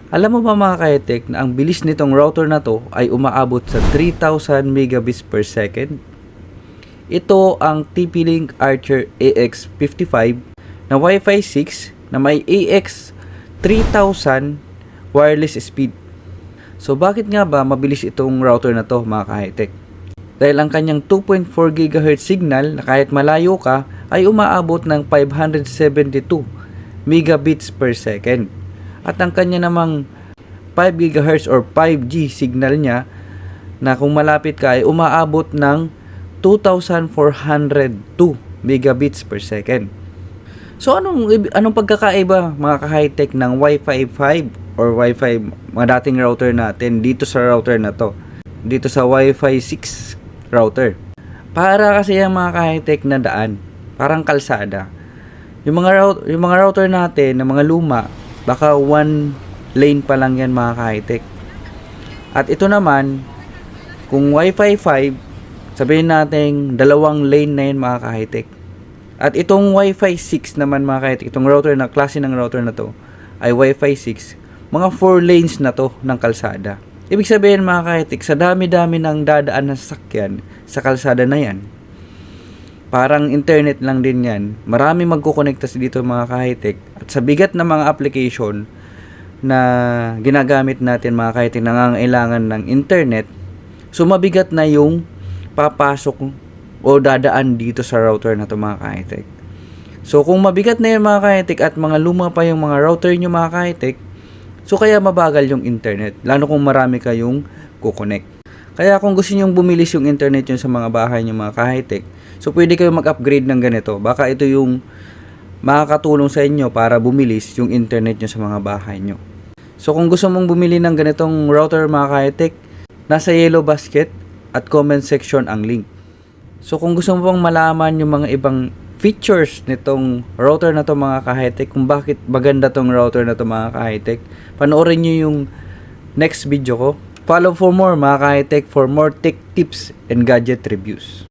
Alam mo ba mga ka-high-tech na ang bilis nitong router na to ay umaabot sa 3,000 megabits per second? Ito ang TP-Link Archer AX55 na Wi-Fi 6 na may AX 3000 wireless speed. So bakit nga ba mabilis itong router na to mga ka-high-tech? Dahil ang kanyang 2.4 GHz signal na kahit malayo ka ay umaabot ng 572 megabits per second. At ang kanya namang 5 GHz or 5G signal niya na kung malapit ka ay umaabot ng 2,402 megabits per second. So anong pagkakaiba mga ka-high-tech ng Wi-Fi 5 or Wi-Fi mga dating router natin dito sa router na to? Dito sa Wi-Fi 6 router. Para kasi yung mga ka-high-tech na daan, parang kalsada. Yung mga router natin na mga luma, baka one lane pa lang yan mga ka-high-tech. At ito naman, kung Wi-Fi 5, sabihin natin dalawang lane na yan mga ka-high-tech. At itong Wi-Fi 6 naman mga ka-high-tech, itong router na klase ng router na to ay Wi-Fi 6, mga 4 lanes na to ng kalsada. Ibig sabihin mga ka-high-tech, sa dami-dami ng dadaan na sasakyan sa kalsada na yan, parang internet lang din yan. Marami magkukonekta dito mga ka-high-tech. At sa bigat ng mga application na ginagamit natin mga ka-high-tech, nangangailangan ng internet, so mabigat na yung papasok o dadaan dito sa router na to mga ka-high-tech. So kung mabigat na yung mga ka-high-tech at mga luma pa yung mga router nyo mga ka-high-tech, so kaya mabagal yung internet. Lalo kung marami kayong kukonect. Kaya kung gusto nyo bumilis yung internet nyo sa mga bahay nyo mga ka-high-tech, so pwede kayo mag-upgrade ng ganito. Baka ito yung makakatulong sa inyo para bumilis yung internet nyo sa mga bahay nyo. So kung gusto mong bumili ng ganitong router mga ka-high-tech, nasa yellow basket at comment section ang link. So kung gusto mo pang malaman yung mga ibang features nitong router na to mga ka-high-tech, kung bakit maganda tong router na to mga ka-high-tech, panoorin nyo yung next video ko. Follow for more mga ka-high-tech for more tech tips and gadget reviews.